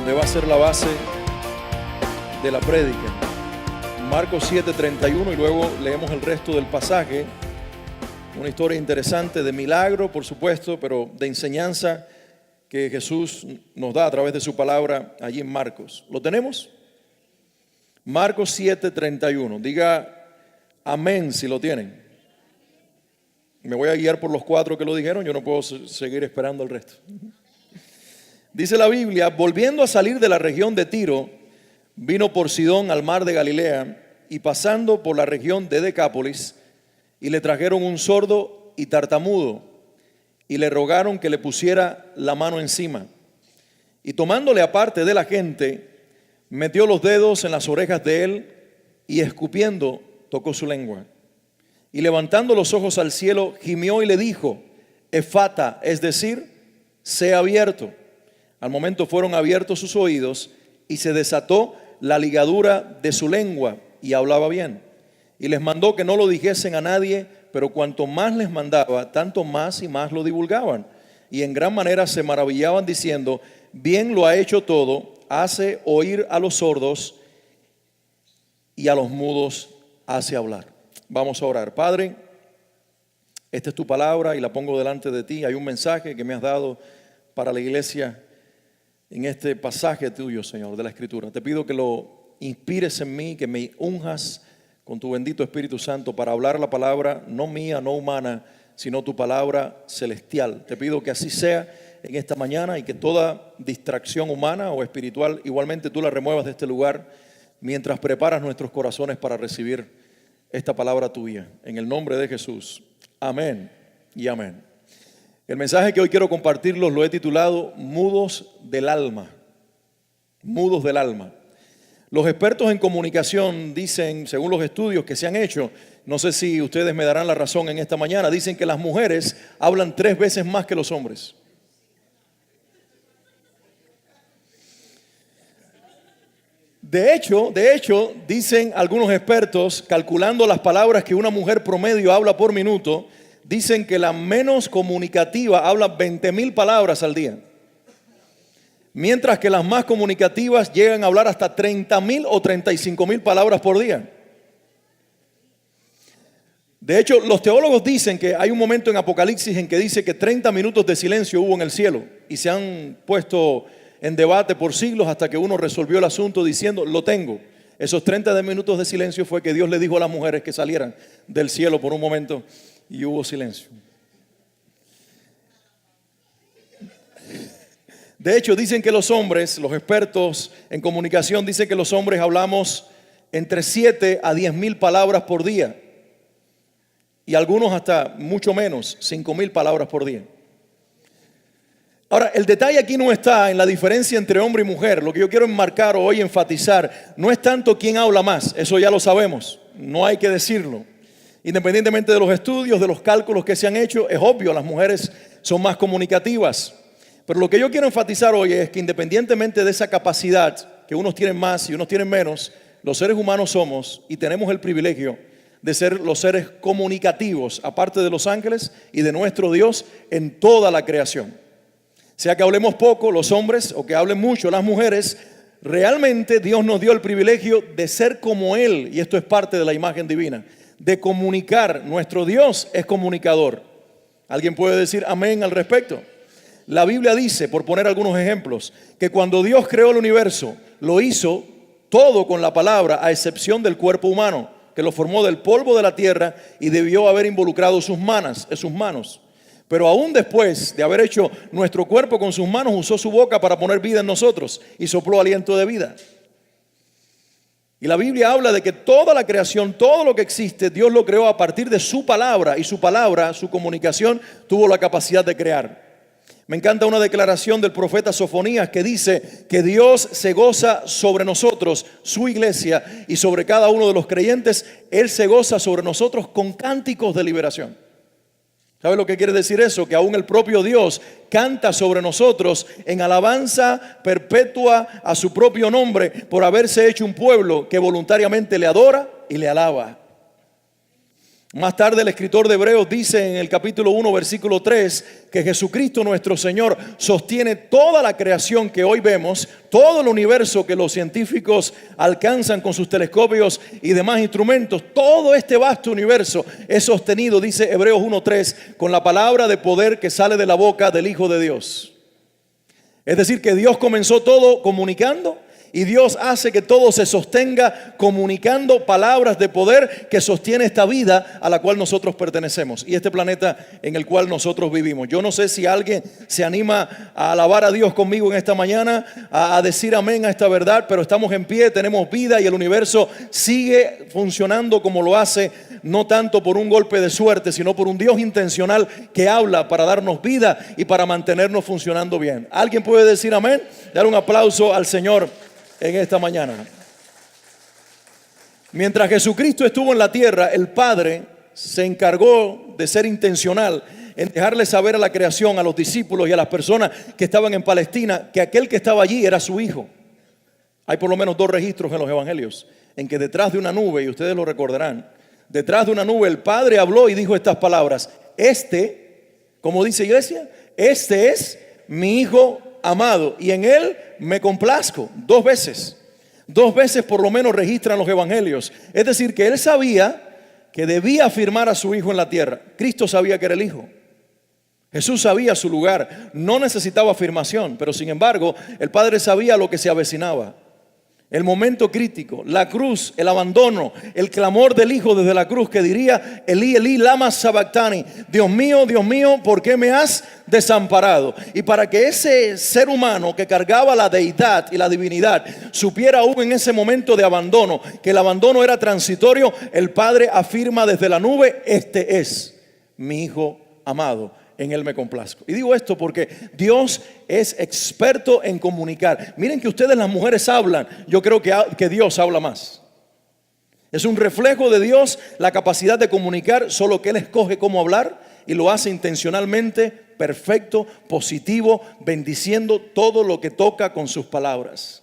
donde va a ser la base de la prédica. Marcos 7:31, y luego leemos el resto del pasaje. Una historia interesante de milagro, por supuesto, pero de enseñanza que Jesús nos da a través de su palabra allí en Marcos. ¿Lo tenemos? Marcos 7:31. Diga amén si lo tienen. Me voy a guiar por los 4 que lo dijeron, yo no puedo seguir esperando el resto. Dice la Biblia: volviendo a salir de la región de Tiro, vino por Sidón al mar de Galilea, y pasando por la región de Decápolis, y le trajeron un sordo y tartamudo, y le rogaron que le pusiera la mano encima. Y tomándole aparte de la gente, metió los dedos en las orejas de él, y escupiendo tocó su lengua. Y levantando los ojos al cielo, gimió y le dijo: Efata, es decir, sea abierto. Al momento fueron abiertos sus oídos, y se desató la ligadura de su lengua, y hablaba bien. Y les mandó que no lo dijesen a nadie, pero cuanto más les mandaba, tanto más y más lo divulgaban. Y en gran manera se maravillaban diciendo: bien lo ha hecho todo, hace oír a los sordos y a los mudos hace hablar. Vamos a orar. Padre, esta es tu palabra y la pongo delante de ti. Hay un mensaje que me has dado para la iglesia en este pasaje tuyo, Señor, de la Escritura. Te pido que lo inspires en mí, que me unjas con tu bendito Espíritu Santo para hablar la palabra, no mía, no humana, sino tu palabra celestial. Te pido que así sea en esta mañana, y que toda distracción humana o espiritual igualmente tú la remuevas de este lugar mientras preparas nuestros corazones para recibir esta palabra tuya. En el nombre de Jesús. Amén y amén. El mensaje que hoy quiero compartirlos lo he titulado Mudos del alma. Mudos del alma. Los expertos en comunicación dicen, según los estudios que se han hecho, no sé si ustedes me darán la razón en esta mañana, dicen que las mujeres hablan 3 veces más que los hombres. De hecho, dicen algunos expertos, calculando las palabras que una mujer promedio habla por minuto, dicen que la menos comunicativa habla 20,000 palabras al día, mientras que las más comunicativas llegan a hablar hasta 30,000 o 35,000 palabras por día. De hecho, los teólogos dicen que hay un momento en Apocalipsis en que dice que 30 minutos de silencio hubo en el cielo, y se han puesto en debate por siglos hasta que uno resolvió el asunto diciendo: lo tengo. Esos 30 minutos de silencio fue que Dios le dijo a las mujeres que salieran del cielo por un momento, y hubo silencio. De hecho, dicen que los hombres, los expertos en comunicación dicen que los hombres hablamos entre 7 a 10,000 palabras por día, y algunos hasta mucho menos, 5,000 palabras por día. Ahora, el detalle aquí no está en la diferencia entre hombre y mujer. Lo que yo quiero enmarcar o hoy enfatizar no es tanto quién habla más, eso ya lo sabemos, no hay que decirlo. Independientemente de los estudios, de los cálculos que se han hecho, es obvio, las mujeres son más comunicativas. Pero lo que yo quiero enfatizar hoy es que independientemente de esa capacidad, que unos tienen más y unos tienen menos, los seres humanos somos y tenemos el privilegio de ser los seres comunicativos, aparte de los ángeles y de nuestro Dios, en toda la creación. Sea que hablemos poco los hombres o que hablen mucho las mujeres, realmente Dios nos dio el privilegio de ser como Él, y esto es parte de la imagen divina, de comunicar. Nuestro Dios es comunicador. ¿Alguien puede decir amén al respecto? La Biblia dice, por poner algunos ejemplos, que cuando Dios creó el universo, lo hizo todo con la palabra, a excepción del cuerpo humano, que lo formó del polvo de la tierra y debió haber involucrado sus manos. Pero aún después de haber hecho nuestro cuerpo con sus manos, usó su boca para poner vida en nosotros y sopló aliento de vida. Y la Biblia habla de que toda la creación, todo lo que existe, Dios lo creó a partir de su palabra, y su palabra, su comunicación, tuvo la capacidad de crear. Me encanta una declaración del profeta Sofonías que dice que Dios se goza sobre nosotros, su iglesia, y sobre cada uno de los creyentes. Él se goza sobre nosotros con cánticos de liberación. ¿Sabe lo que quiere decir eso? Que aún el propio Dios canta sobre nosotros en alabanza perpetua a su propio nombre, por haberse hecho un pueblo que voluntariamente le adora y le alaba. Más tarde el escritor de Hebreos dice en el capítulo 1, versículo 3, que Jesucristo nuestro Señor sostiene toda la creación que hoy vemos, todo el universo que los científicos alcanzan con sus telescopios y demás instrumentos. Todo este vasto universo es sostenido, dice Hebreos 1:3, con la palabra de poder que sale de la boca del Hijo de Dios. Es decir, que Dios comenzó todo comunicando. Y Dios hace que todo se sostenga comunicando palabras de poder que sostiene esta vida a la cual nosotros pertenecemos y este planeta en el cual nosotros vivimos. Yo no sé si alguien se anima a alabar a Dios conmigo en esta mañana, a decir amén a esta verdad, pero estamos en pie, tenemos vida y el universo sigue funcionando como lo hace, no tanto por un golpe de suerte, sino por un Dios intencional que habla para darnos vida y para mantenernos funcionando bien. ¿Alguien puede decir amén? Dar un aplauso al Señor en esta mañana. Mientras Jesucristo estuvo en la tierra, el Padre se encargó de ser intencional en dejarle saber a la creación, a los discípulos y a las personas que estaban en Palestina, que aquel que estaba allí era su Hijo. Hay por lo menos 2 registros en los evangelios en que detrás de una nube, y ustedes lo recordarán, detrás de una nube el Padre habló y dijo estas palabras: como dice iglesia, este es mi Hijo amado y en él me complazco. 2 veces por lo menos registran los evangelios. Es decir, que él sabía que debía afirmar a su Hijo en la tierra. Cristo sabía que era el Hijo. Jesús sabía su lugar, no necesitaba afirmación, pero sin embargo el Padre sabía lo que se avecinaba. El momento crítico, la cruz, el abandono, el clamor del Hijo desde la cruz que diría: Elí, Elí, lama sabactani, Dios mío, ¿por qué me has desamparado? Y para que ese ser humano que cargaba la deidad y la divinidad supiera aún en ese momento de abandono que el abandono era transitorio, el Padre afirma desde la nube: este es mi Hijo amado, en él me complazco. Y digo esto porque Dios es experto en comunicar. Miren que ustedes las mujeres hablan, yo creo que Dios habla más. Es un reflejo de Dios la capacidad de comunicar, solo que Él escoge cómo hablar y lo hace intencionalmente, perfecto, positivo, bendiciendo todo lo que toca con sus palabras.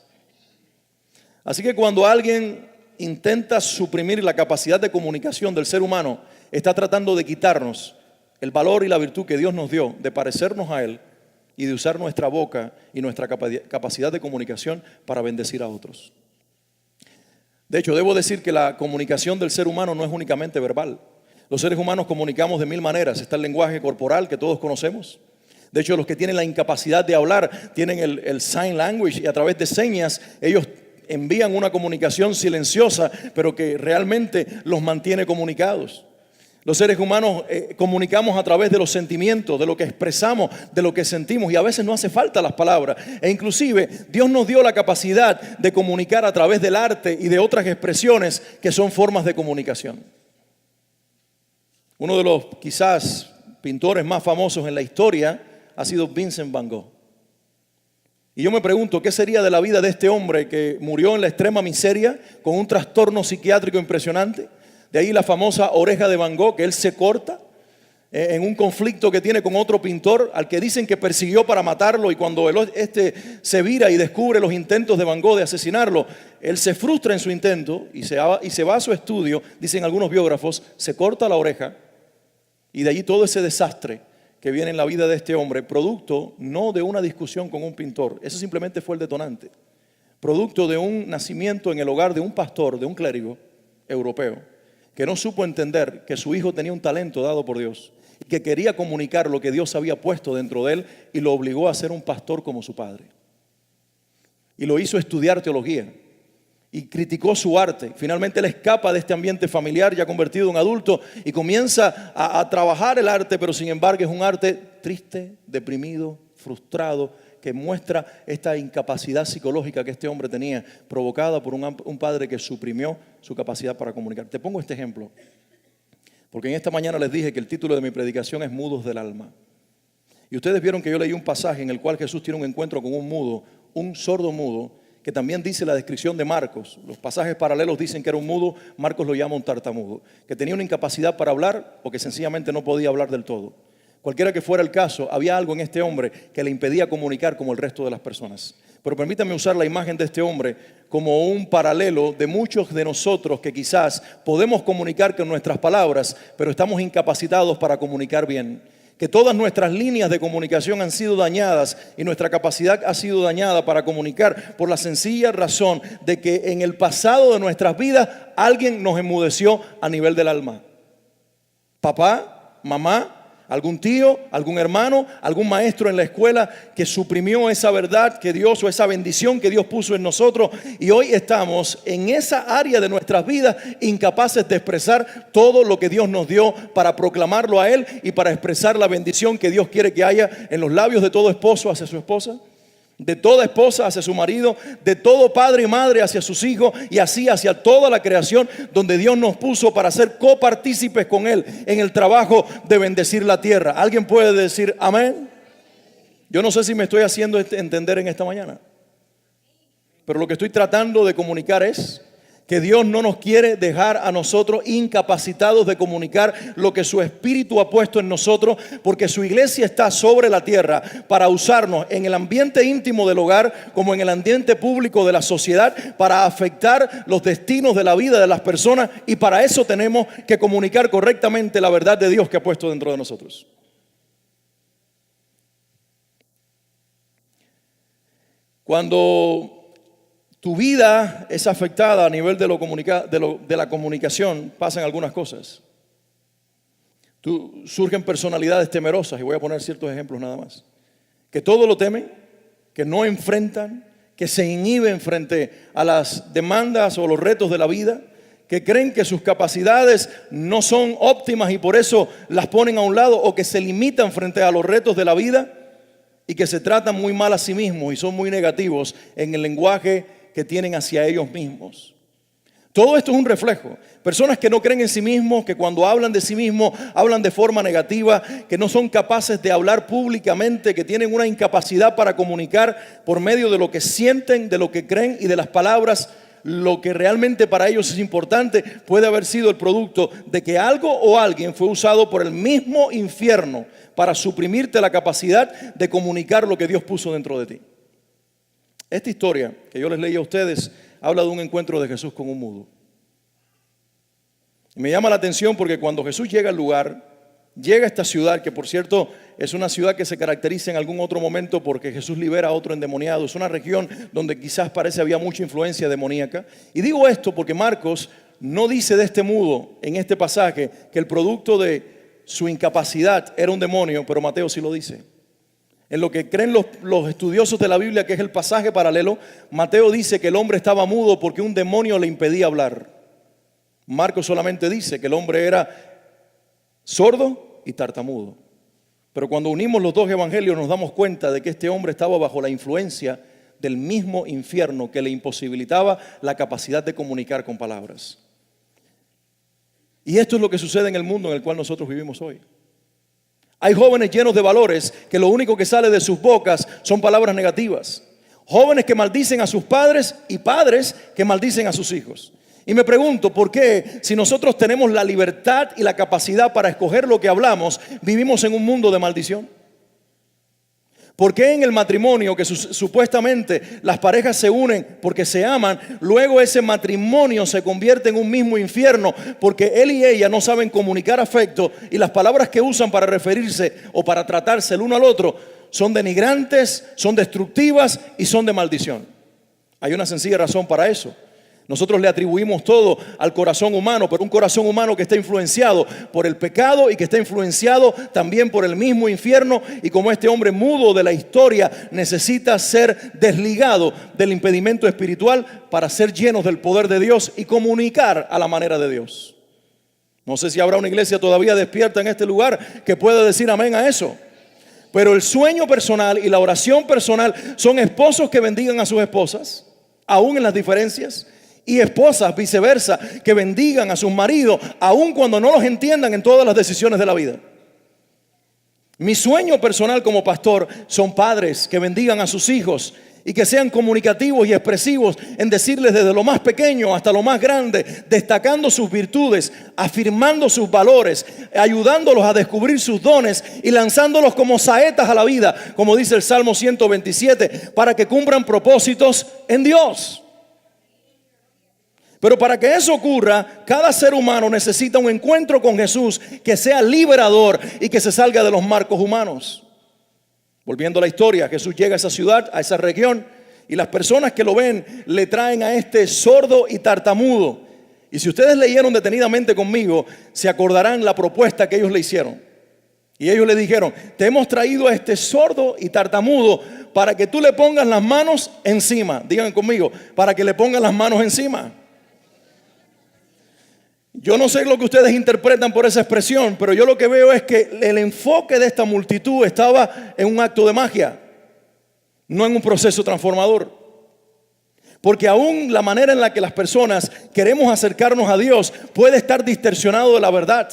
Así que cuando alguien intenta suprimir la capacidad de comunicación del ser humano, está tratando de quitarnos el valor y la virtud que Dios nos dio de parecernos a Él y de usar nuestra boca y nuestra capacidad de comunicación para bendecir a otros. De hecho, debo decir que la comunicación del ser humano no es únicamente verbal. Los seres humanos comunicamos de 1000 maneras. Está el lenguaje corporal que todos conocemos. De hecho, los que tienen la incapacidad de hablar tienen el sign language, y a través de señas ellos envían una comunicación silenciosa, pero que realmente los mantiene comunicados. Los seres humanos comunicamos a través de los sentimientos, de lo que expresamos, de lo que sentimos, y a veces no hace falta las palabras. E inclusive Dios nos dio la capacidad de comunicar a través del arte y de otras expresiones que son formas de comunicación. Uno de los quizás pintores más famosos en la historia ha sido Vincent Van Gogh. Y yo me pregunto, ¿qué sería de la vida de este hombre que murió en la extrema miseria con un trastorno psiquiátrico impresionante? De ahí la famosa oreja de Van Gogh, que él se corta en un conflicto que tiene con otro pintor al que dicen que persiguió para matarlo, y cuando este se vira y descubre los intentos de Van Gogh de asesinarlo, él se frustra en su intento y se va a su estudio, dicen algunos biógrafos, se corta la oreja, y de allí todo ese desastre que viene en la vida de este hombre, producto no de una discusión con un pintor, eso simplemente fue el detonante, producto de un nacimiento en el hogar de un pastor, de un clérigo europeo, que no supo entender que su hijo tenía un talento dado por Dios y que quería comunicar lo que Dios había puesto dentro de él, y lo obligó a ser un pastor como su padre. Y lo hizo estudiar teología y criticó su arte. Finalmente él escapa de este ambiente familiar ya convertido en adulto y comienza a trabajar el arte, pero sin embargo es un arte triste, deprimido, frustrado, que muestra esta incapacidad psicológica que este hombre tenía, provocada por un padre que suprimió su capacidad para comunicar. Te pongo este ejemplo, porque en esta mañana les dije que el título de mi predicación es Mudos del Alma. Y ustedes vieron que yo leí un pasaje en el cual Jesús tiene un encuentro con un mudo, un sordo mudo, que también dice la descripción de Marcos. Los pasajes paralelos dicen que era un mudo, Marcos lo llama un tartamudo, que tenía una incapacidad para hablar o que sencillamente no podía hablar del todo. Cualquiera que fuera el caso, había algo en este hombre que le impedía comunicar como el resto de las personas. Pero permítame usar la imagen de este hombre como un paralelo de muchos de nosotros que quizás podemos comunicar con nuestras palabras, pero estamos incapacitados para comunicar bien. Que todas nuestras líneas de comunicación han sido dañadas y nuestra capacidad ha sido dañada para comunicar por la sencilla razón de que en el pasado de nuestras vidas alguien nos enmudeció a nivel del alma. Papá, mamá, algún tío, algún hermano, algún maestro en la escuela que suprimió esa verdad que Dios o esa bendición que Dios puso en nosotros, y hoy estamos en esa área de nuestras vidas incapaces de expresar todo lo que Dios nos dio para proclamarlo a Él y para expresar la bendición que Dios quiere que haya en los labios de todo esposo hacia su esposa, de toda esposa hacia su marido, de todo padre y madre hacia sus hijos, y así hacia toda la creación donde Dios nos puso para ser copartícipes con Él en el trabajo de bendecir la tierra. ¿Alguien puede decir amén? Yo no sé si me estoy haciendo entender en esta mañana, pero lo que estoy tratando de comunicar es que Dios no nos quiere dejar a nosotros incapacitados de comunicar lo que su Espíritu ha puesto en nosotros, porque su iglesia está sobre la tierra para usarnos en el ambiente íntimo del hogar como en el ambiente público de la sociedad para afectar los destinos de la vida de las personas, y para eso tenemos que comunicar correctamente la verdad de Dios que ha puesto dentro de nosotros. Cuando tu vida es afectada a nivel de la comunicación, pasan algunas cosas. Surgen personalidades temerosas, y voy a poner ciertos ejemplos nada más, que todo lo temen, que no enfrentan, que se inhiben frente a las demandas o los retos de la vida, que creen que sus capacidades no son óptimas y por eso las ponen a un lado, o que se limitan frente a los retos de la vida y que se tratan muy mal a sí mismos y son muy negativos en el lenguaje que tienen hacia ellos mismos. Todo esto es un reflejo. Personas que no creen en sí mismos, que cuando hablan de sí mismos hablan de forma negativa, que no son capaces de hablar públicamente, que tienen una incapacidad para comunicar por medio de lo que sienten, de lo que creen y de las palabras. Lo que realmente para ellos es importante puede haber sido el producto de que algo o alguien fue usado por el mismo infierno para suprimirte la capacidad de comunicar lo que Dios puso dentro de ti. Esta historia que yo les leí a ustedes habla de un encuentro de Jesús con un mudo. Y me llama la atención porque cuando Jesús llega al lugar, llega a esta ciudad, que por cierto es una ciudad que se caracteriza en algún otro momento porque Jesús libera a otro endemoniado. Es una región donde quizás parece había mucha influencia demoníaca. Y digo esto porque Marcos no dice de este mudo en este pasaje que el producto de su incapacidad era un demonio, pero Mateo sí lo dice. En lo que creen los estudiosos de la Biblia, que es el pasaje paralelo, Mateo dice que el hombre estaba mudo porque un demonio le impedía hablar. Marcos solamente dice que el hombre era sordo y tartamudo. Pero cuando unimos los dos evangelios nos damos cuenta de que este hombre estaba bajo la influencia del mismo infierno que le imposibilitaba la capacidad de comunicar con palabras. Y esto es lo que sucede en el mundo en el cual nosotros vivimos hoy. Hay jóvenes llenos de valores que lo único que sale de sus bocas son palabras negativas. Jóvenes que maldicen a sus padres y padres que maldicen a sus hijos. Y me pregunto, ¿por qué si nosotros tenemos la libertad y la capacidad para escoger lo que hablamos, vivimos en un mundo de maldición? ¿Por qué en el matrimonio, que supuestamente las parejas se unen porque se aman, luego ese matrimonio se convierte en un mismo infierno porque él y ella no saben comunicar afecto y las palabras que usan para referirse o para tratarse el uno al otro son denigrantes, son destructivas y son de maldición? Hay una sencilla razón para eso. Nosotros le atribuimos todo al corazón humano, pero un corazón humano que está influenciado por el pecado y que está influenciado también por el mismo infierno. Y como este hombre mudo de la historia necesita ser desligado del impedimento espiritual para ser llenos del poder de Dios y comunicar a la manera de Dios. No sé si habrá una iglesia todavía despierta en este lugar que pueda decir amén a eso. Pero el sueño personal y la oración personal son esposos que bendigan a sus esposas, aún en las diferencias. Y esposas viceversa, que bendigan a sus maridos, aun cuando no los entiendan en todas las decisiones de la vida. Mi sueño personal como pastor son padres que bendigan a sus hijos y que sean comunicativos y expresivos en decirles desde lo más pequeño hasta lo más grande, destacando sus virtudes, afirmando sus valores, ayudándolos a descubrir sus dones y lanzándolos como saetas a la vida, como dice el Salmo 127, para que cumplan propósitos en Dios. Pero para que eso ocurra, cada ser humano necesita un encuentro con Jesús que sea liberador y que se salga de los marcos humanos. Volviendo a la historia, Jesús llega a esa ciudad, a esa región, y las personas que lo ven le traen a este sordo y tartamudo. Y si ustedes leyeron detenidamente conmigo, se acordarán la propuesta que ellos le hicieron. Y ellos le dijeron: te hemos traído a este sordo y tartamudo para que tú le pongas las manos encima. Digan conmigo, para que le pongan las manos encima. Yo no sé lo que ustedes interpretan por esa expresión, pero yo lo que veo es que el enfoque de esta multitud estaba en un acto de magia, no en un proceso transformador. Porque aún la manera en la que las personas queremos acercarnos a Dios puede estar distorsionado de la verdad.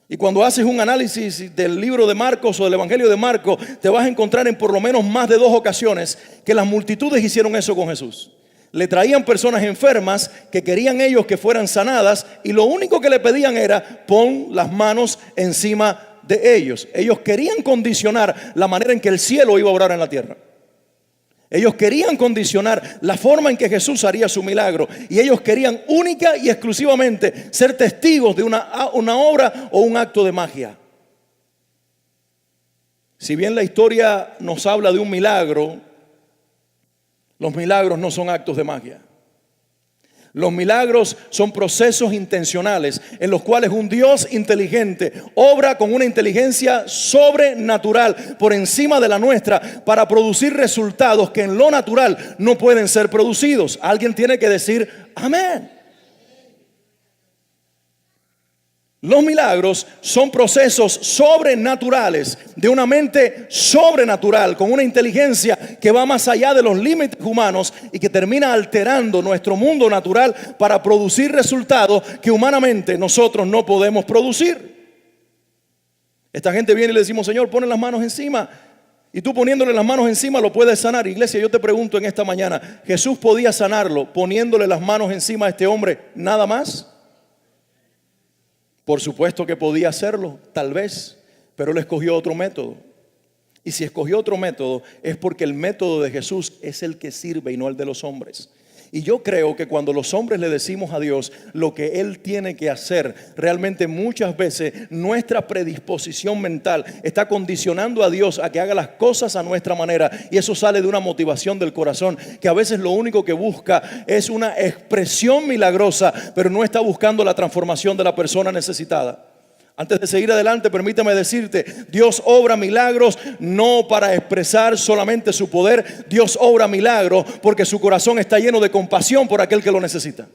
Y cuando haces un análisis del libro de Marcos o del Evangelio de Marcos, te vas a encontrar en por lo menos más de 2 ocasiones que las multitudes hicieron eso con Jesús. Le traían personas enfermas que querían ellos que fueran sanadas, y lo único que le pedían era: pon las manos encima de ellos. Ellos querían condicionar la manera en que el cielo iba a obrar en la tierra. Ellos querían condicionar la forma en que Jesús haría su milagro, y ellos querían única y exclusivamente ser testigos de una obra o un acto de magia. Si bien la historia nos habla de un milagro, los milagros no son actos de magia. Los milagros son procesos intencionales en los cuales un Dios inteligente obra con una inteligencia sobrenatural por encima de la nuestra para producir resultados que en lo natural no pueden ser producidos. Alguien tiene que decir amén. Los milagros son procesos sobrenaturales de una mente sobrenatural con una inteligencia que va más allá de los límites humanos y que termina alterando nuestro mundo natural para producir resultados que humanamente nosotros no podemos producir. Esta gente viene y le decimos: Señor, pone las manos encima. Y tú poniéndole las manos encima lo puedes sanar. Iglesia, yo te pregunto en esta mañana, ¿Jesús podía sanarlo poniéndole las manos encima a este hombre nada más? Por supuesto que podía hacerlo, tal vez, pero él escogió otro método. Y si escogió otro método es porque el método de Jesús es el que sirve y no el de los hombres. Y yo creo que cuando los hombres le decimos a Dios lo que Él tiene que hacer, realmente muchas veces nuestra predisposición mental está condicionando a Dios a que haga las cosas a nuestra manera. Y eso sale de una motivación del corazón que a veces lo único que busca es una expresión milagrosa, pero no está buscando la transformación de la persona necesitada. Antes de seguir adelante, permítame decirte, Dios obra milagros no para expresar solamente su poder. Dios obra milagros porque su corazón está lleno de compasión por aquel que lo necesita.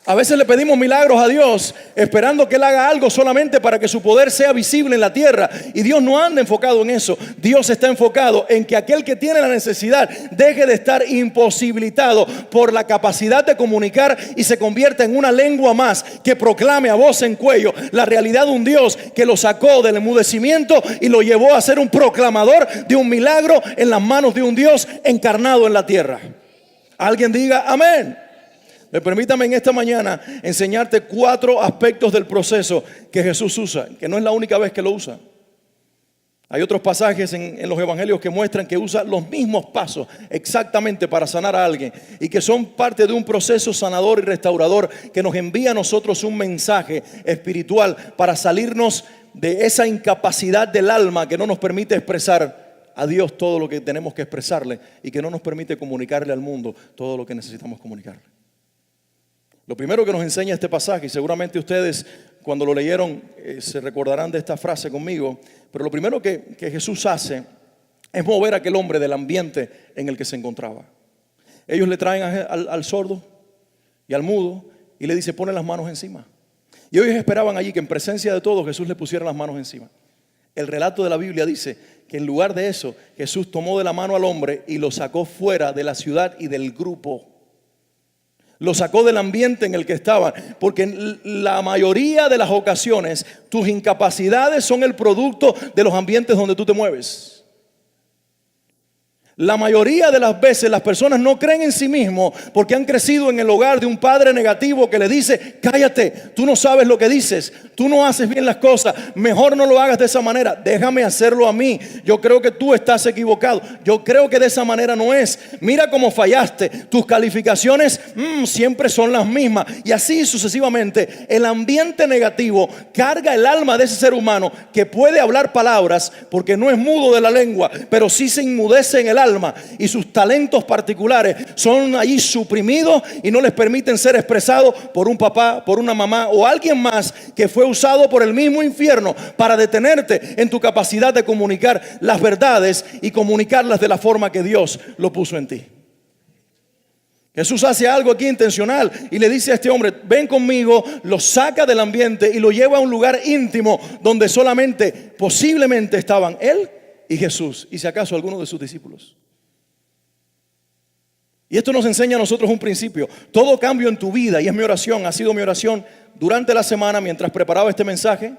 A veces le pedimos milagros a Dios esperando que Él haga algo solamente para que su poder sea visible en la tierra. Y Dios no anda enfocado en eso. Dios está enfocado en que aquel que tiene la necesidad deje de estar imposibilitado por la capacidad de comunicar y se convierta en una lengua más que proclame a voz en cuello la realidad de un Dios que lo sacó del enmudecimiento y lo llevó a ser un proclamador de un milagro en las manos de un Dios encarnado en la tierra. Alguien diga amén. Permítame en esta mañana enseñarte 4 aspectos del proceso que Jesús usa, que no es la única vez que lo usa. Hay otros pasajes en los evangelios que muestran que usa los mismos pasos exactamente para sanar a alguien y que son parte de un proceso sanador y restaurador que nos envía a nosotros un mensaje espiritual para salirnos de esa incapacidad del alma que no nos permite expresar a Dios todo lo que tenemos que expresarle y que no nos permite comunicarle al mundo todo lo que necesitamos comunicarle. Lo primero que nos enseña este pasaje, y seguramente ustedes cuando lo leyeron se recordarán de esta frase conmigo, pero lo primero que Jesús hace es mover a aquel hombre del ambiente en el que se encontraba. Ellos le traen al sordo y al mudo y le dice: pone las manos encima. Y ellos esperaban allí que en presencia de todos Jesús le pusiera las manos encima. El relato de la Biblia dice que en lugar de eso Jesús tomó de la mano al hombre y lo sacó fuera de la ciudad y del grupo. Lo sacó del ambiente en el que estaban. Porque en la mayoría de las ocasiones tus incapacidades son el producto de los ambientes donde tú te mueves. La mayoría de las veces las personas no creen en sí mismos porque han crecido en el hogar de un padre negativo que le dice: cállate, tú no sabes lo que dices, tú no haces bien las cosas, mejor no lo hagas de esa manera, déjame hacerlo a mí, yo creo que tú estás equivocado, yo creo que de esa manera no es, mira cómo fallaste, tus calificaciones siempre son las mismas, y así sucesivamente. El ambiente negativo carga el alma de ese ser humano que puede hablar palabras porque no es mudo de la lengua, pero sí se inmudece en el alma, y sus talentos particulares son allí suprimidos y no les permiten ser expresados por un papá, por una mamá o alguien más que fue usado por el mismo infierno para detenerte en tu capacidad de comunicar las verdades y comunicarlas de la forma que Dios lo puso en ti. Jesús hace algo aquí intencional y le dice a este hombre: ven conmigo, lo saca del ambiente y lo lleva a un lugar íntimo donde solamente, posiblemente, estaban él y Jesús, y si acaso algunos de sus discípulos. Y esto nos enseña a nosotros un principio. Todo cambio en tu vida, y es mi oración, ha sido mi oración durante la semana mientras preparaba este mensaje,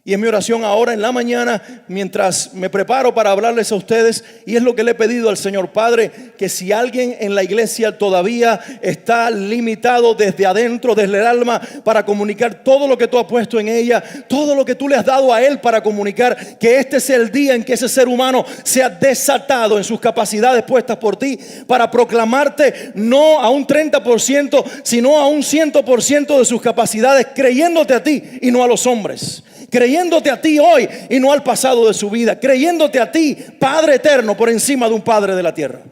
y es mi oración ahora en la mañana mientras me preparo para hablarles a ustedes, y es lo que le he pedido al Señor: Padre, que si alguien en la iglesia todavía está limitado desde adentro, desde el alma, para comunicar todo lo que tú has puesto en ella, todo lo que tú le has dado a él para comunicar, que este sea el día en que ese ser humano sea desatado en sus capacidades puestas por ti, para proclamarte no a un 30%, sino a un 100% de sus capacidades, creyéndote a ti y no a los hombres, creyéndote a ti hoy y no al pasado de su vida, creyéndote a ti, Padre eterno, por encima de un padre de la tierra.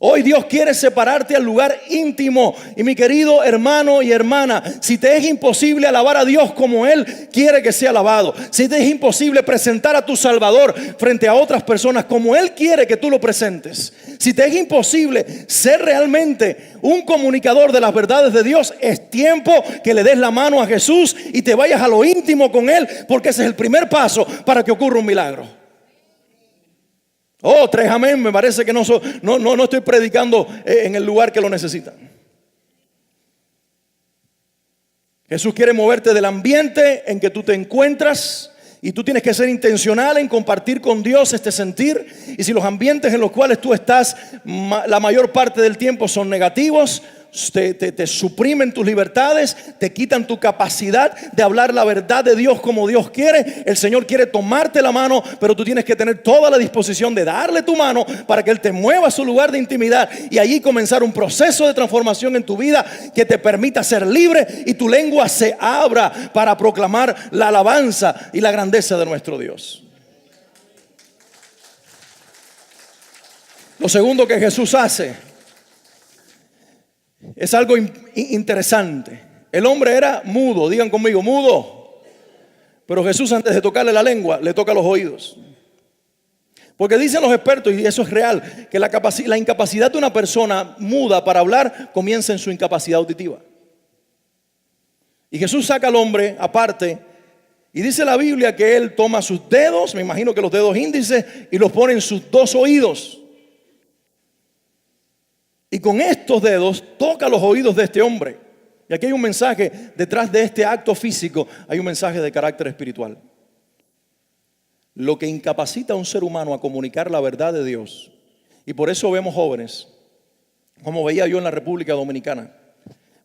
Hoy Dios quiere separarte al lugar íntimo. Y mi querido hermano y hermana, si te es imposible alabar a Dios como Él quiere que sea alabado, si te es imposible presentar a tu Salvador frente a otras personas como Él quiere que tú lo presentes, si te es imposible ser realmente un comunicador de las verdades de Dios, es tiempo que le des la mano a Jesús y te vayas a lo íntimo con Él, porque ese es el primer paso para que ocurra un milagro. Oh, 3 amén, me parece que no estoy predicando en el lugar que lo necesitan. Jesús quiere moverte del ambiente en que tú te encuentras, y tú tienes que ser intencional en compartir con Dios este sentir. Y si los ambientes en los cuales tú estás la mayor parte del tiempo son negativos, te suprimen tus libertades, te quitan tu capacidad de hablar la verdad de Dios como Dios quiere, el Señor quiere tomarte la mano, pero tú tienes que tener toda la disposición de darle tu mano para que Él te mueva a su lugar de intimidad y allí comenzar un proceso de transformación en tu vida que te permita ser libre y tu lengua se abra para proclamar la alabanza y la grandeza de nuestro Dios. Lo segundo que Jesús hace es algo interesante. El hombre era mudo, digan conmigo, mudo. Pero Jesús, antes de tocarle la lengua, le toca los oídos. Porque dicen los expertos, y eso es real, que la incapacidad de una persona muda para hablar comienza en su incapacidad auditiva. Y Jesús saca al hombre aparte, y dice la Biblia que Él toma sus dedos, me imagino que los dedos índices, y los pone en sus 2 oídos. Y con estos dedos toca los oídos de este hombre. Y aquí hay un mensaje, detrás de este acto físico hay un mensaje de carácter espiritual. Lo que incapacita a un ser humano a comunicar la verdad de Dios. Y por eso vemos jóvenes, como veía yo en la República Dominicana.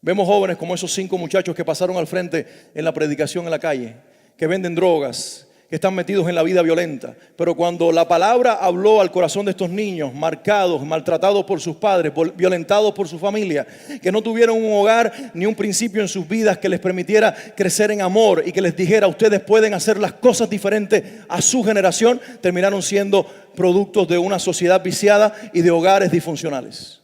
Vemos jóvenes como esos 5 muchachos que pasaron al frente en la predicación en la calle, que venden drogas, que están metidos en la vida violenta. Pero cuando la palabra habló al corazón de estos niños, marcados, maltratados por sus padres, violentados por su familia, que no tuvieron un hogar ni un principio en sus vidas que les permitiera crecer en amor y que les dijera: ustedes pueden hacer las cosas diferentes a su generación, terminaron siendo productos de una sociedad viciada y de hogares disfuncionales.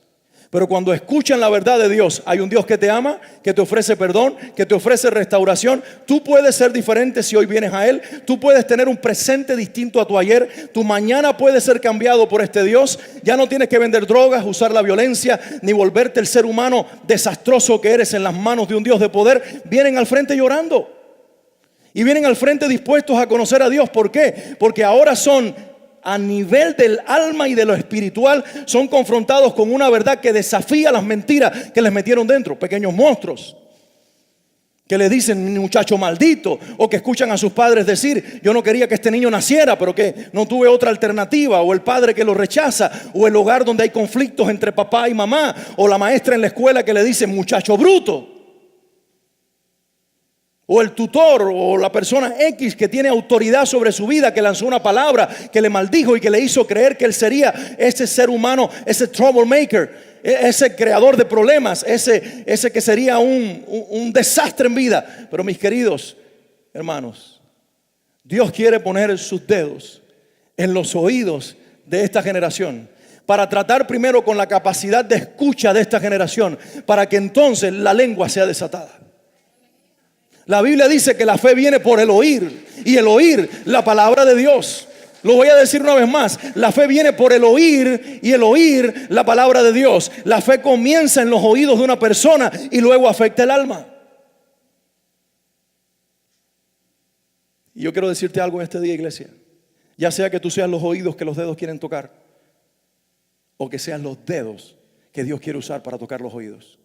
Pero cuando escuchan la verdad de Dios, hay un Dios que te ama, que te ofrece perdón, que te ofrece restauración. Tú puedes ser diferente si hoy vienes a Él. Tú puedes tener un presente distinto a tu ayer. Tu mañana puede ser cambiado por este Dios. Ya no tienes que vender drogas, usar la violencia, ni volverte el ser humano desastroso que eres en las manos de un Dios de poder. Vienen al frente llorando. Y vienen al frente dispuestos a conocer a Dios. ¿Por qué? Porque ahora son a nivel del alma y de lo espiritual, son confrontados con una verdad que desafía las mentiras que les metieron dentro. Pequeños monstruos que le dicen muchacho maldito, o que escuchan a sus padres decir yo no quería que este niño naciera, pero que no tuve otra alternativa, o el padre que lo rechaza, o el hogar donde hay conflictos entre papá y mamá, o la maestra en la escuela que le dice muchacho bruto, o el tutor o la persona X que tiene autoridad sobre su vida, que lanzó una palabra que le maldijo y que le hizo creer que él sería ese ser humano, ese troublemaker, ese creador de problemas, ese que sería un desastre en vida. Pero mis queridos hermanos, Dios quiere poner sus dedos en los oídos de esta generación para tratar primero con la capacidad de escucha de esta generación, para que entonces la lengua sea desatada. La Biblia dice que la fe viene por el oír, y el oír la palabra de Dios. Lo voy a decir una vez más: la fe viene por el oír, y el oír la palabra de Dios. La fe comienza en los oídos de una persona y luego afecta el alma. Y yo quiero decirte algo en este día, iglesia. Ya sea que tú seas los oídos que los dedos quieren tocar, o que sean los dedos que Dios quiere usar para tocar los oídos,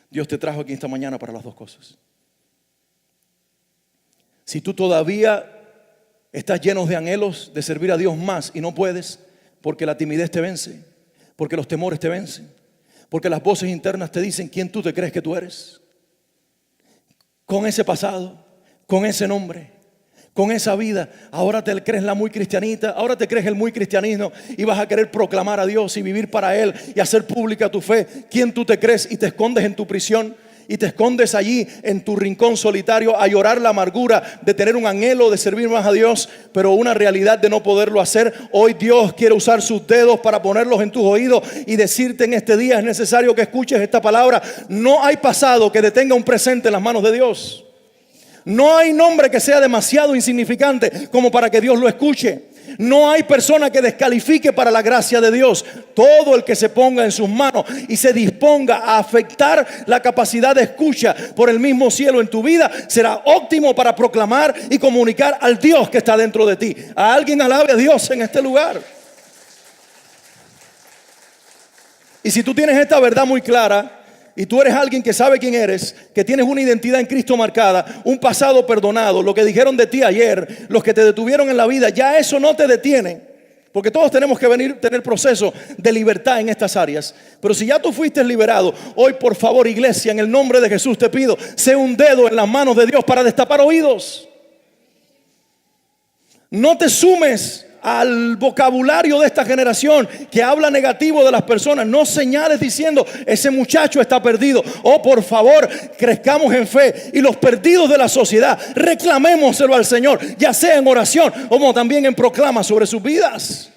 Dios te trajo aquí esta mañana para las dos cosas. Si tú todavía estás lleno de anhelos de servir a Dios más y no puedes, porque la timidez te vence, porque los temores te vencen, porque las voces internas te dicen quién tú te crees que tú eres, con ese pasado, con ese nombre, con esa vida, ahora te crees la muy cristianita, ahora te crees el muy cristianismo y vas a querer proclamar a Dios y vivir para Él y hacer pública tu fe. ¿Quién tú te crees? Y te escondes en tu prisión y te escondes allí en tu rincón solitario a llorar la amargura de tener un anhelo de servir más a Dios, pero una realidad de no poderlo hacer. Hoy Dios quiere usar sus dedos para ponerlos en tus oídos y decirte en este día: es necesario que escuches esta palabra. No hay pasado que detenga un presente en las manos de Dios. No hay nombre que sea demasiado insignificante como para que Dios lo escuche. No hay persona que descalifique para la gracia de Dios. Todo el que se ponga en sus manos y se disponga a afectar la capacidad de escucha por el mismo cielo en tu vida será óptimo para proclamar y comunicar al Dios que está dentro de ti. A alguien alabe a Dios en este lugar. Y si tú tienes esta verdad muy clara, y tú eres alguien que sabe quién eres, que tienes una identidad en Cristo marcada, un pasado perdonado, lo que dijeron de ti ayer, los que te detuvieron en la vida, ya eso no te detiene. Porque todos tenemos que tener proceso de libertad en estas áreas. Pero si ya tú fuiste liberado, hoy por favor, iglesia, en el nombre de Jesús te pido, sé un dedo en las manos de Dios para destapar oídos. No te sumes al vocabulario de esta generación que habla negativo de las personas. No señales diciendo ese muchacho está perdido. Oh, por favor, crezcamos en fe. Y los perdidos de la sociedad, reclamémoselo al Señor, ya sea en oración como también en proclama sobre sus vidas.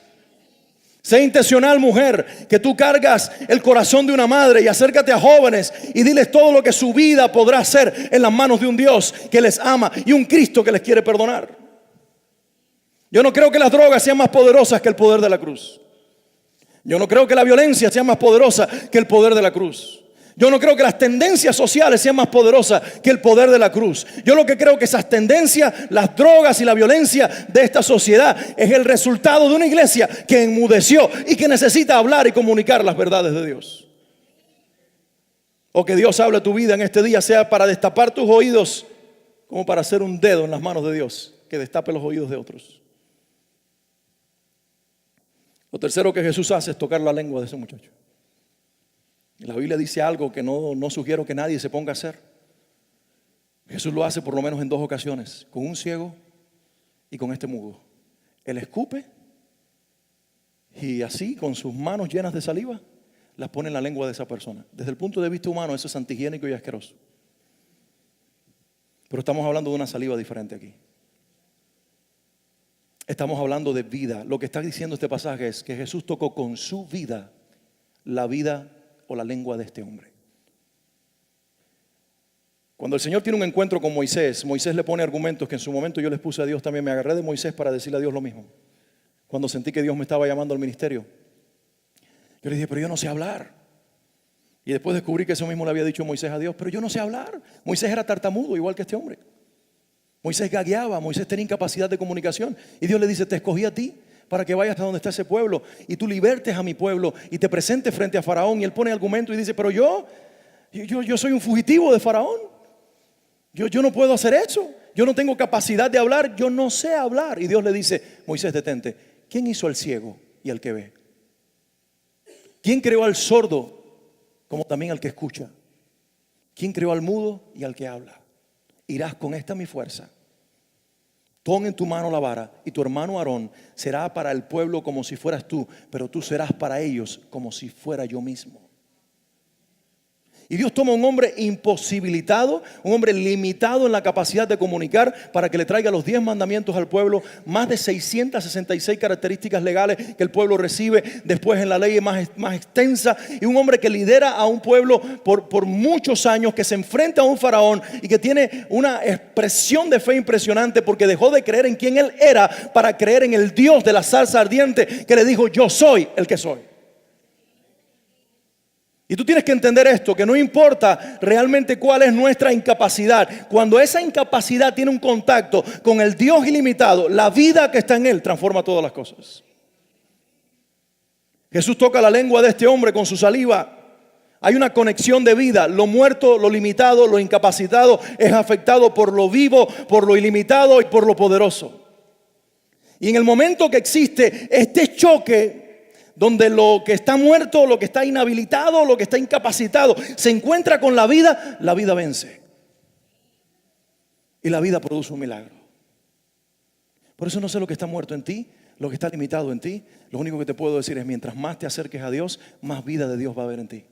Sé intencional, mujer, que tú cargas el corazón de una madre, y acércate a jóvenes y diles todo lo que su vida podrá hacer en las manos de un Dios que les ama y un Cristo que les quiere perdonar. Yo no creo que las drogas sean más poderosas que el poder de la cruz. Yo no creo que la violencia sea más poderosa que el poder de la cruz. Yo no creo que las tendencias sociales sean más poderosas que el poder de la cruz. Yo lo que creo que esas tendencias, las drogas y la violencia de esta sociedad es el resultado de una iglesia que enmudeció y que necesita hablar y comunicar las verdades de Dios. O que Dios hable a tu vida en este día, sea para destapar tus oídos como para hacer un dedo en las manos de Dios que destape los oídos de otros. Lo tercero que Jesús hace es tocar la lengua de ese muchacho. La Biblia dice algo que no sugiero que nadie se ponga a hacer. Jesús lo hace por lo menos en dos ocasiones, con un ciego y con este mudo. Él escupe y así, con sus manos llenas de saliva, las pone en la lengua de esa persona. Desde el punto de vista humano, eso es antihigiénico y asqueroso. Pero estamos hablando de una saliva diferente aquí. Estamos hablando de vida. Lo que está diciendo este pasaje es que Jesús tocó con su vida la vida o la lengua de este hombre. Cuando el Señor tiene un encuentro con Moisés, Moisés le pone argumentos que en su momento yo les puse a Dios también. Me agarré de Moisés para decirle a Dios lo mismo. Cuando sentí que Dios me estaba llamando al ministerio, yo le dije, pero yo no sé hablar. Y después descubrí que eso mismo le había dicho Moisés a Dios, pero yo no sé hablar. Moisés era tartamudo igual que este hombre. Moisés gagueaba, Moisés tenía incapacidad de comunicación. Y Dios le dice, te escogí a ti para que vayas a donde está ese pueblo y tú libertes a mi pueblo y te presentes frente a Faraón. Y él pone argumento y dice, pero yo soy un fugitivo de Faraón. Yo no puedo hacer eso. Yo no tengo capacidad de hablar. Yo no sé hablar. Y Dios le dice, Moisés, detente. ¿Quién hizo al ciego y al que ve? ¿Quién creó al sordo como también al que escucha? ¿Quién creó al mudo y al que habla? Irás con esta mi fuerza. Pon en tu mano la vara y tu hermano Aarón será para el pueblo como si fueras tú, pero tú serás para ellos como si fuera yo mismo. Y Dios toma un hombre imposibilitado, un hombre limitado en la capacidad de comunicar, para que le traiga los 10 mandamientos al pueblo, más de 666 características legales que el pueblo recibe después en la ley más extensa, y un hombre que lidera a un pueblo por muchos años, que se enfrenta a un faraón y que tiene una expresión de fe impresionante, porque dejó de creer en quien él era para creer en el Dios de la zarza ardiente, que le dijo, yo soy el que soy. Y tú tienes que entender esto, que no importa realmente cuál es nuestra incapacidad. Cuando esa incapacidad tiene un contacto con el Dios ilimitado, la vida que está en Él transforma todas las cosas. Jesús toca la lengua de este hombre con su saliva. Hay una conexión de vida. Lo muerto, lo limitado, lo incapacitado es afectado por lo vivo, por lo ilimitado y por lo poderoso. Y en el momento que existe este choque, donde lo que está muerto, lo que está inhabilitado, lo que está incapacitado se encuentra con la vida vence. Y la vida produce un milagro. Por eso no sé lo que está muerto en ti, lo que está limitado en ti. Lo único que te puedo decir es, mientras más te acerques a Dios, más vida de Dios va a haber en ti.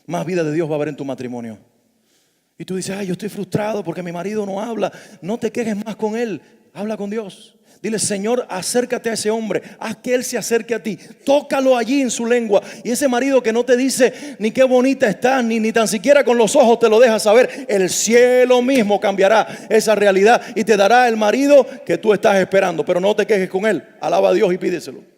Más vida de Dios va a haber en tu matrimonio. Y tú dices, yo estoy frustrado porque mi marido no habla. No te quejes más con él, habla con Dios. Dile, Señor, acércate a ese hombre, haz que él se acerque a ti, tócalo allí en su lengua. Y ese marido que no te dice ni qué bonita estás, ni tan siquiera con los ojos te lo deja saber, el cielo mismo cambiará esa realidad y te dará el marido que tú estás esperando. Pero no te quejes con él, alaba a Dios y pídeselo.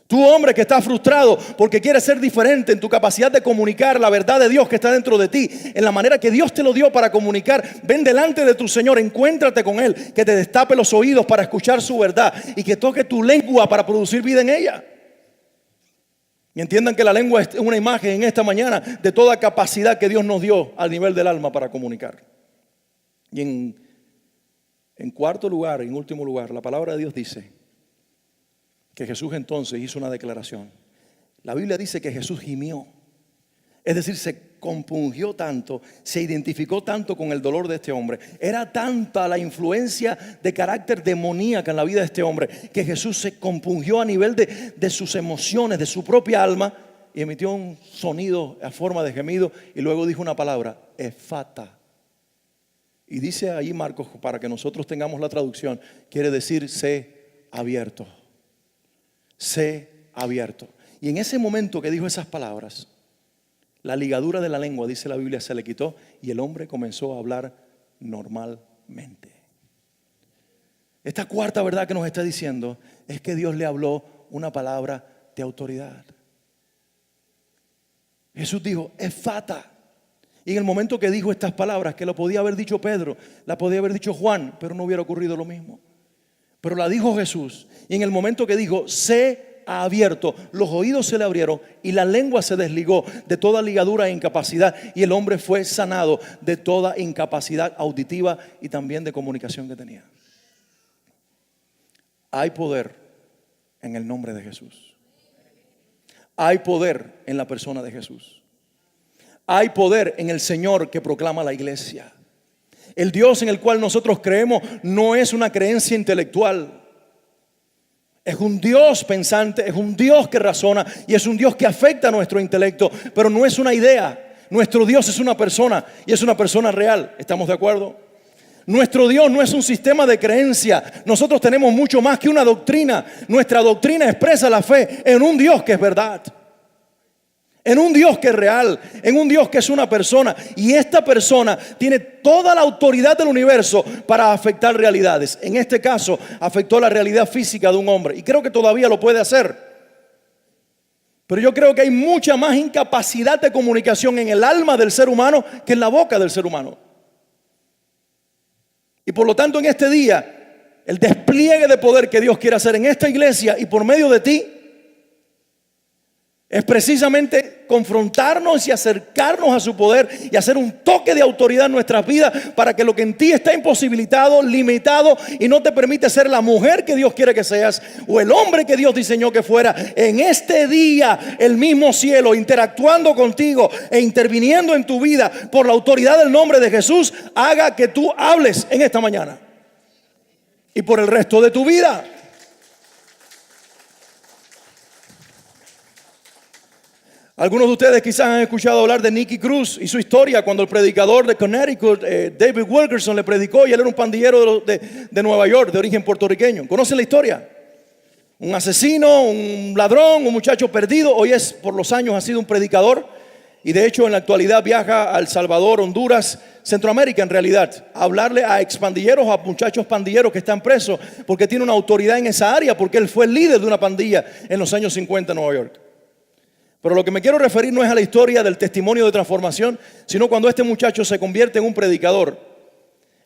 Tú, hombre, que estás frustrado porque quieres ser diferente en tu capacidad de comunicar la verdad de Dios que está dentro de ti, en la manera que Dios te lo dio para comunicar, ven delante de tu Señor, encuéntrate con Él, que te destape los oídos para escuchar su verdad y que toque tu lengua para producir vida en ella. Y entiendan que la lengua es una imagen en esta mañana de toda capacidad que Dios nos dio al nivel del alma para comunicar. Y en cuarto lugar, en último lugar, la palabra de Dios dice que Jesús entonces hizo una declaración. La Biblia dice que Jesús gimió. Es decir, se compungió tanto, se identificó tanto con el dolor de este hombre. Era tanta la influencia de carácter demoníaca en la vida de este hombre, que Jesús se compungió a nivel de sus emociones, de su propia alma, y emitió un sonido a forma de gemido, y luego dijo una palabra, efata. Y dice ahí Marcos, para que nosotros tengamos la traducción, quiere decir sé abierto. Sé abierto. Y en ese momento que dijo esas palabras, la ligadura de la lengua, dice la Biblia, se le quitó y el hombre comenzó a hablar normalmente. Esta cuarta verdad que nos está diciendo es que Dios le habló una palabra de autoridad. Jesús dijo, efata. Y en el momento que dijo estas palabras, que lo podía haber dicho Pedro, la podía haber dicho Juan, pero no hubiera ocurrido lo mismo. Pero la dijo Jesús, y en el momento que dijo, sé abierto, los oídos se le abrieron y la lengua se desligó de toda ligadura e incapacidad, y el hombre fue sanado de toda incapacidad auditiva y también de comunicación que tenía. Hay poder en el nombre de Jesús. Hay poder en la persona de Jesús. Hay poder en el Señor que proclama la iglesia. El Dios en el cual nosotros creemos no es una creencia intelectual. Es un Dios pensante, es un Dios que razona y es un Dios que afecta a nuestro intelecto, pero no es una idea. Nuestro Dios es una persona y es una persona real. ¿Estamos de acuerdo? Nuestro Dios no es un sistema de creencia. Nosotros tenemos mucho más que una doctrina. Nuestra doctrina expresa la fe en un Dios que es verdad, en un Dios que es real, en un Dios que es una persona. Y esta persona tiene toda la autoridad del universo para afectar realidades. En este caso, afectó la realidad física de un hombre. Y creo que todavía lo puede hacer. Pero yo creo que hay mucha más incapacidad de comunicación en el alma del ser humano que en la boca del ser humano. Y por lo tanto, en este día, el despliegue de poder que Dios quiere hacer en esta iglesia y por medio de ti es precisamente confrontarnos y acercarnos a su poder y hacer un toque de autoridad en nuestras vidas para que lo que en ti está imposibilitado, limitado y no te permite ser la mujer que Dios quiere que seas o el hombre que Dios diseñó que fuera, en este día el mismo cielo interactuando contigo e interviniendo en tu vida por la autoridad del nombre de Jesús haga que tú hables en esta mañana y por el resto de tu vida. Algunos de ustedes quizás han escuchado hablar de Nicky Cruz y su historia cuando el predicador de Connecticut, David Wilkerson, le predicó y él era un pandillero de Nueva York, de origen puertorriqueño. ¿Conocen la historia? Un asesino, un ladrón, un muchacho perdido. Hoy por los años ha sido un predicador y de hecho en la actualidad viaja a El Salvador, Honduras, Centroamérica en realidad, a hablarle a expandilleros, a muchachos pandilleros que están presos porque tiene una autoridad en esa área, porque él fue el líder de una pandilla en los años 50 en Nueva York. Pero lo que me quiero referir no es a la historia del testimonio de transformación, sino cuando este muchacho se convierte en un predicador.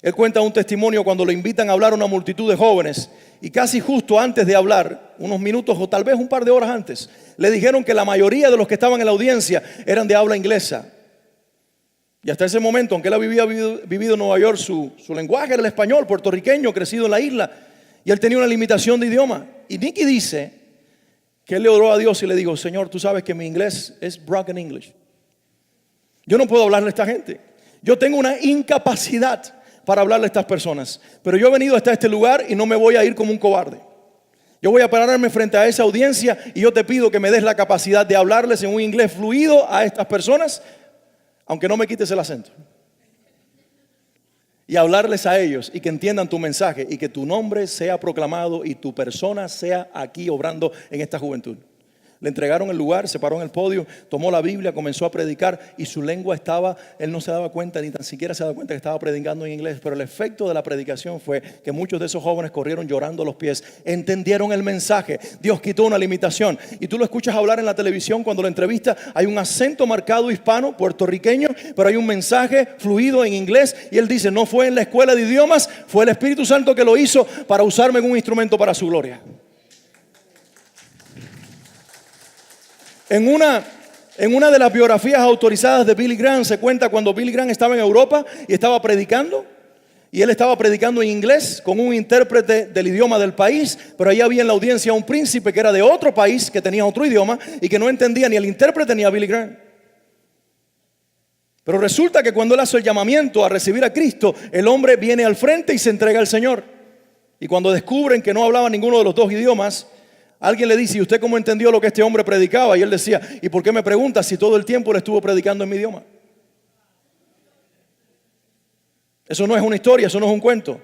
Él cuenta un testimonio cuando lo invitan a hablar a una multitud de jóvenes y casi justo antes de hablar, unos minutos o tal vez un par de horas antes, le dijeron que la mayoría de los que estaban en la audiencia eran de habla inglesa. Y hasta ese momento, aunque él había vivido en Nueva York, su lenguaje era el español, puertorriqueño, crecido en la isla, y él tenía una limitación de idioma. Y Nicky dice que él le oró a Dios y le dijo: Señor, tú sabes que mi inglés es broken English. Yo no puedo hablarle a esta gente. Yo tengo una incapacidad para hablarle a estas personas. Pero yo he venido hasta este lugar y no me voy a ir como un cobarde. Yo voy a pararme frente a esa audiencia y yo te pido que me des la capacidad de hablarles en un inglés fluido a estas personas, aunque no me quites el acento. Y hablarles a ellos y que entiendan tu mensaje y que tu nombre sea proclamado y tu persona sea aquí obrando en esta juventud. Le entregaron el lugar, se paró en el podio, tomó la Biblia, comenzó a predicar y su lengua estaba, él no se daba cuenta, ni tan siquiera se daba cuenta que estaba predicando en inglés, pero el efecto de la predicación fue que muchos de esos jóvenes corrieron llorando a los pies, entendieron el mensaje, Dios quitó una limitación. Y tú lo escuchas hablar en la televisión cuando lo entrevista, hay un acento marcado hispano, puertorriqueño, pero hay un mensaje fluido en inglés y él dice: no fue en la escuela de idiomas, fue el Espíritu Santo que lo hizo para usarme en un instrumento para su gloria. En una de las biografías autorizadas de Billy Graham se cuenta cuando Billy Graham estaba en Europa y estaba predicando. Y él estaba predicando en inglés con un intérprete del idioma del país, pero ahí había en la audiencia un príncipe que era de otro país, que tenía otro idioma y que no entendía ni al intérprete ni a Billy Graham. Pero resulta que cuando él hace el llamamiento a recibir a Cristo, el hombre viene al frente y se entrega al Señor. Y cuando descubren que no hablaba ninguno de los dos idiomas, alguien le dice: ¿y usted cómo entendió lo que este hombre predicaba? Y él decía: ¿y por qué me pregunta si todo el tiempo le estuvo predicando en mi idioma? Eso no es una historia, eso no es un cuento.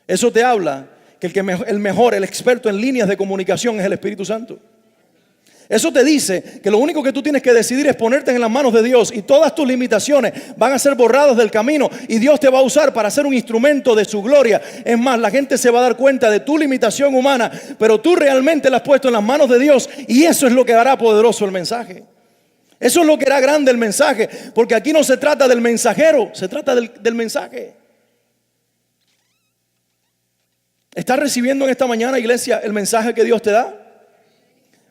Eso te habla que el experto en líneas de comunicación es el Espíritu Santo. Eso te dice que lo único que tú tienes que decidir es ponerte en las manos de Dios y todas tus limitaciones van a ser borradas del camino y Dios te va a usar para ser un instrumento de su gloria. Es más, la gente se va a dar cuenta de tu limitación humana, pero tú realmente la has puesto en las manos de Dios y eso es lo que hará poderoso el mensaje. Eso es lo que hará grande el mensaje, porque aquí no se trata del mensajero, se trata del mensaje. ¿Estás recibiendo en esta mañana, iglesia, el mensaje que Dios te da?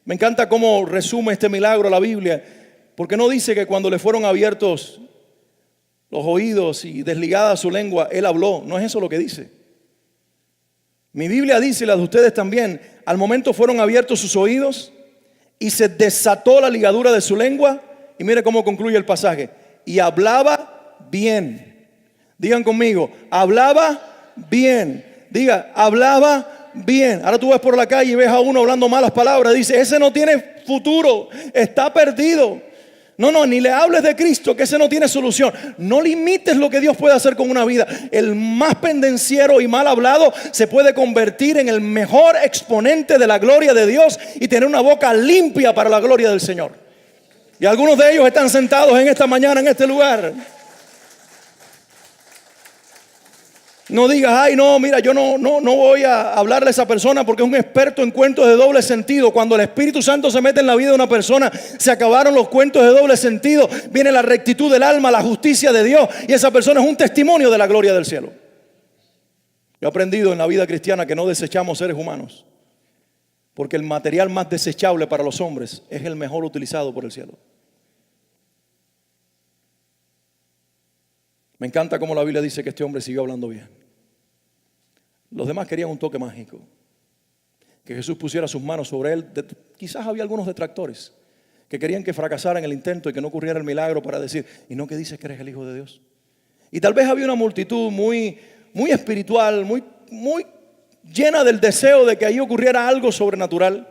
Me encanta cómo resume este milagro la Biblia, porque no dice que cuando le fueron abiertos los oídos y desligada su lengua, él habló. No es eso lo que dice. Mi Biblia dice, y la de ustedes también, al momento fueron abiertos sus oídos y se desató la ligadura de su lengua. Y mire cómo concluye el pasaje: y hablaba bien. Digan conmigo: hablaba bien. Diga: hablaba bien. Ahora tú vas por la calle y ves a uno hablando malas palabras. Dice: ese no tiene futuro, está perdido. No, ni le hables de Cristo, que ese no tiene solución. No limites lo que Dios puede hacer con una vida. El más pendenciero y mal hablado se puede convertir en el mejor exponente de la gloria de Dios y tener una boca limpia para la gloria del Señor. Y algunos de ellos están sentados en esta mañana en este lugar. No digas: ay, no, mira, yo no voy a hablarle a esa persona porque es un experto en cuentos de doble sentido. Cuando el Espíritu Santo se mete en la vida de una persona, se acabaron los cuentos de doble sentido. Viene la rectitud del alma, la justicia de Dios, y esa persona es un testimonio de la gloria del cielo. Yo he aprendido en la vida cristiana que no desechamos seres humanos, porque el material más desechable para los hombres es el mejor utilizado por el cielo. Me encanta cómo la Biblia dice que este hombre siguió hablando bien. Los demás querían un toque mágico, que Jesús pusiera sus manos sobre él. Quizás había algunos detractores que querían que fracasara en el intento y que no ocurriera el milagro para decir, ¿y no que dices que eres el Hijo de Dios? Y tal vez había una multitud muy espiritual, muy llena del deseo de que ahí ocurriera algo sobrenatural,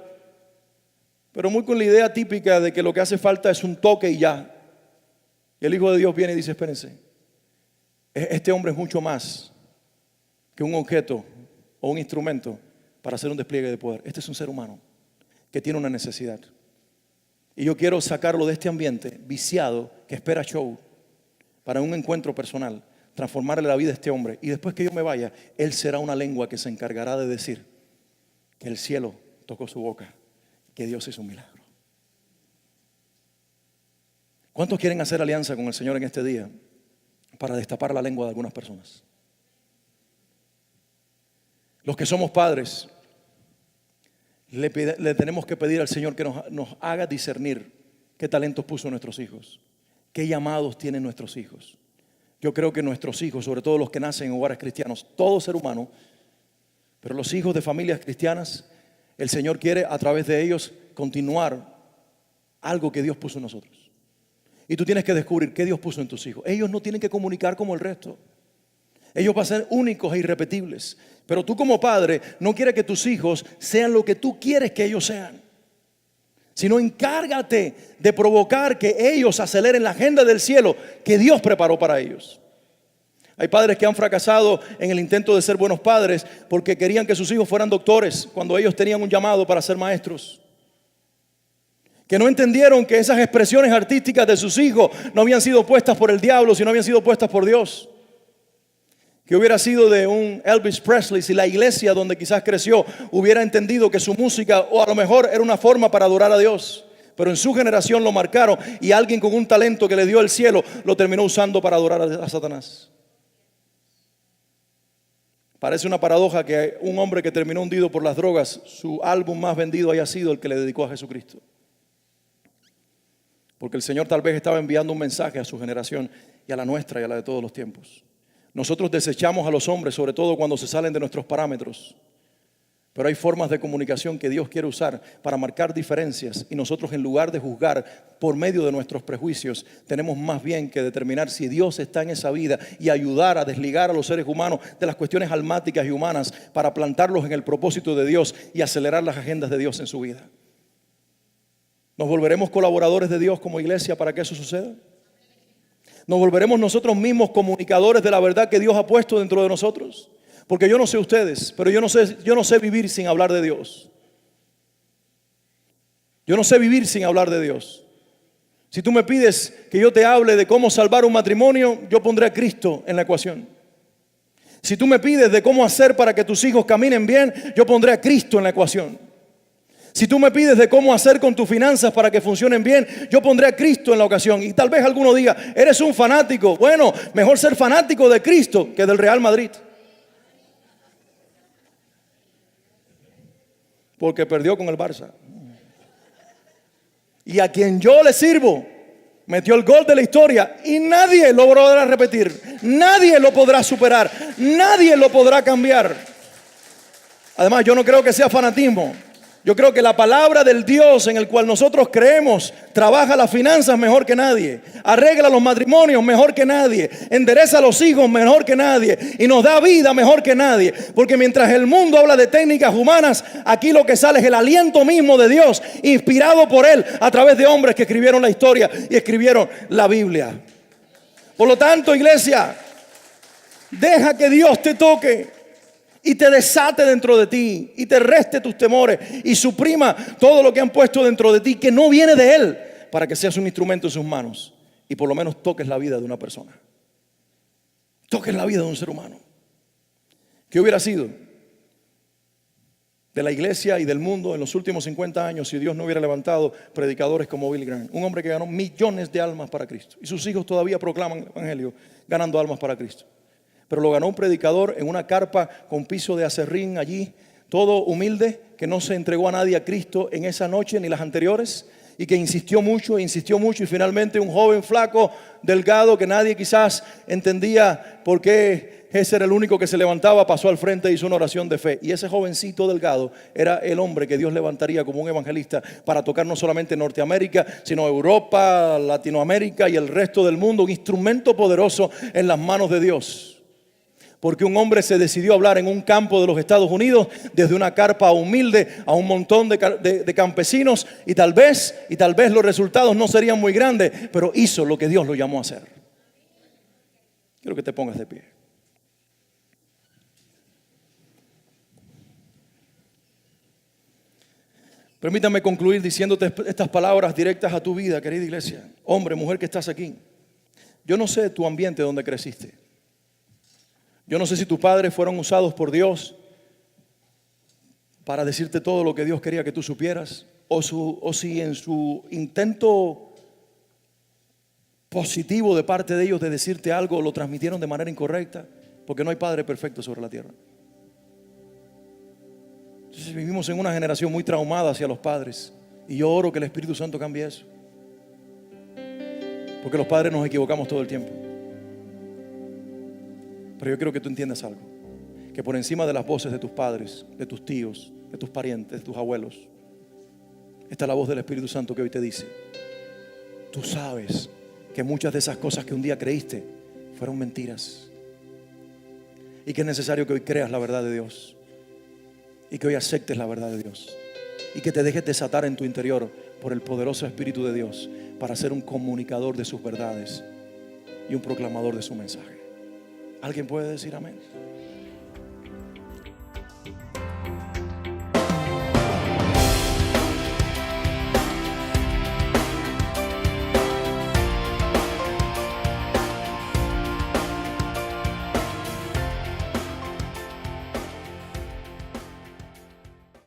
pero muy con la idea típica de que lo que hace falta es un toque y ya. Y el Hijo de Dios viene y dice, espérense, este hombre es mucho más que un objeto o un instrumento para hacer un despliegue de poder. Este es un ser humano que tiene una necesidad. Y yo quiero sacarlo de este ambiente viciado que espera show para un encuentro personal, transformarle la vida a este hombre. Y después que yo me vaya, él será una lengua que se encargará de decir que el cielo tocó su boca, que Dios hizo un milagro. ¿Cuántos quieren hacer alianza con el Señor en este día para destapar la lengua de algunas personas? Los que somos padres, le tenemos que pedir al Señor que nos haga discernir qué talentos puso nuestros hijos, qué llamados tienen nuestros hijos. Yo creo que nuestros hijos, sobre todo los que nacen en hogares cristianos, todo ser humano, pero los hijos de familias cristianas, el Señor quiere a través de ellos continuar algo que Dios puso en nosotros. Y tú tienes que descubrir qué Dios puso en tus hijos. Ellos no tienen que comunicar como el resto. Ellos van a ser únicos e irrepetibles. Pero tú como padre no quieres que tus hijos sean lo que tú quieres que ellos sean, sino encárgate de provocar que ellos aceleren la agenda del cielo que Dios preparó para ellos. Hay padres que han fracasado en el intento de ser buenos padres porque querían que sus hijos fueran doctores cuando ellos tenían un llamado para ser maestros. Que no entendieron que esas expresiones artísticas de sus hijos no habían sido puestas por el diablo, sino habían sido puestas por Dios. Que hubiera sido de un Elvis Presley si la iglesia donde quizás creció hubiera entendido que su música o a lo mejor era una forma para adorar a Dios, pero en su generación lo marcaron y alguien con un talento que le dio el cielo lo terminó usando para adorar a Satanás. Parece una paradoja que un hombre que terminó hundido por las drogas, su álbum más vendido haya sido el que le dedicó a Jesucristo. Porque el Señor tal vez estaba enviando un mensaje a su generación y a la nuestra y a la de todos los tiempos. Nosotros desechamos a los hombres, sobre todo cuando se salen de nuestros parámetros. Pero hay formas de comunicación que Dios quiere usar para marcar diferencias. Y nosotros, en lugar de juzgar por medio de nuestros prejuicios, tenemos más bien que determinar si Dios está en esa vida y ayudar a desligar a los seres humanos de las cuestiones almáticas y humanas para plantarlos en el propósito de Dios y acelerar las agendas de Dios en su vida. ¿Nos volveremos colaboradores de Dios como iglesia para que eso suceda? ¿Nos volveremos nosotros mismos comunicadores de la verdad que Dios ha puesto dentro de nosotros? Porque yo no sé ustedes, pero yo no sé vivir sin hablar de Dios. Yo no sé vivir sin hablar de Dios. Si tú me pides que yo te hable de cómo salvar un matrimonio, yo pondré a Cristo en la ecuación. Si tú me pides de cómo hacer para que tus hijos caminen bien, yo pondré a Cristo en la ecuación. Si tú me pides de cómo hacer con tus finanzas para que funcionen bien, yo pondré a Cristo en la ocasión. Y tal vez alguno diga, eres un fanático. Bueno, mejor ser fanático de Cristo que del Real Madrid. Porque perdió con el Barça. Y a quien yo le sirvo, metió el gol de la historia y nadie lo podrá repetir. Nadie lo podrá superar. Nadie lo podrá cambiar. Además, yo no creo que sea fanatismo. Yo creo que la palabra del Dios en el cual nosotros creemos trabaja las finanzas mejor que nadie, arregla los matrimonios mejor que nadie, endereza a los hijos mejor que nadie y nos da vida mejor que nadie. Porque mientras el mundo habla de técnicas humanas, aquí lo que sale es el aliento mismo de Dios, inspirado por Él a través de hombres que escribieron la historia y escribieron la Biblia. Por lo tanto, iglesia, deja que Dios te toque y te desate dentro de ti y te reste tus temores y suprima todo lo que han puesto dentro de ti que no viene de Él, para que seas un instrumento en sus manos y por lo menos toques la vida de una persona, toques la vida de un ser humano. ¿Qué hubiera sido de la iglesia y del mundo en los últimos 50 años si Dios no hubiera levantado predicadores como Billy Graham, un hombre que ganó millones de almas para Cristo, y sus hijos todavía proclaman el evangelio ganando almas para Cristo? pero lo ganó un predicador en una carpa con piso de acerrín allí, todo humilde, que no se entregó a nadie a Cristo en esa noche ni las anteriores, y que insistió mucho y finalmente un joven flaco, delgado, que nadie quizás entendía por qué ese era el único que se levantaba, pasó al frente e hizo una oración de fe. Y ese jovencito delgado era el hombre que Dios levantaría como un evangelista para tocar no solamente Norteamérica, sino Europa, Latinoamérica y el resto del mundo. Un instrumento poderoso en las manos de Dios. Porque un hombre se decidió a hablar en un campo de los Estados Unidos, desde una carpa humilde a un montón de campesinos, y tal vez los resultados no serían muy grandes, pero hizo lo que Dios lo llamó a hacer. Quiero que te pongas de pie. Permítame concluir diciéndote estas palabras directas a tu vida, querida iglesia. Hombre, mujer que estás aquí. Yo no sé tu ambiente donde creciste. Yo no sé si tus padres fueron usados por Dios para decirte todo lo que Dios quería que tú supieras, o si en su intento positivo de parte de ellos de decirte algo lo transmitieron de manera incorrecta, porque no hay padre perfecto sobre la tierra. Entonces vivimos en una generación muy traumada hacia los padres, y yo oro que el Espíritu Santo cambie eso, porque los padres nos equivocamos todo el tiempo. Pero yo quiero que tú entiendas algo, que por encima de las voces de tus padres, de tus tíos, de tus parientes, de tus abuelos, está la voz del Espíritu Santo que hoy te dice: tú sabes que muchas de esas cosas que un día creíste fueron mentiras, y que es necesario que hoy creas la verdad de Dios, y que hoy aceptes la verdad de Dios, y que te dejes desatar en tu interior por el poderoso Espíritu de Dios para ser un comunicador de sus verdades y un proclamador de su mensaje. ¿Alguien puede decir amén?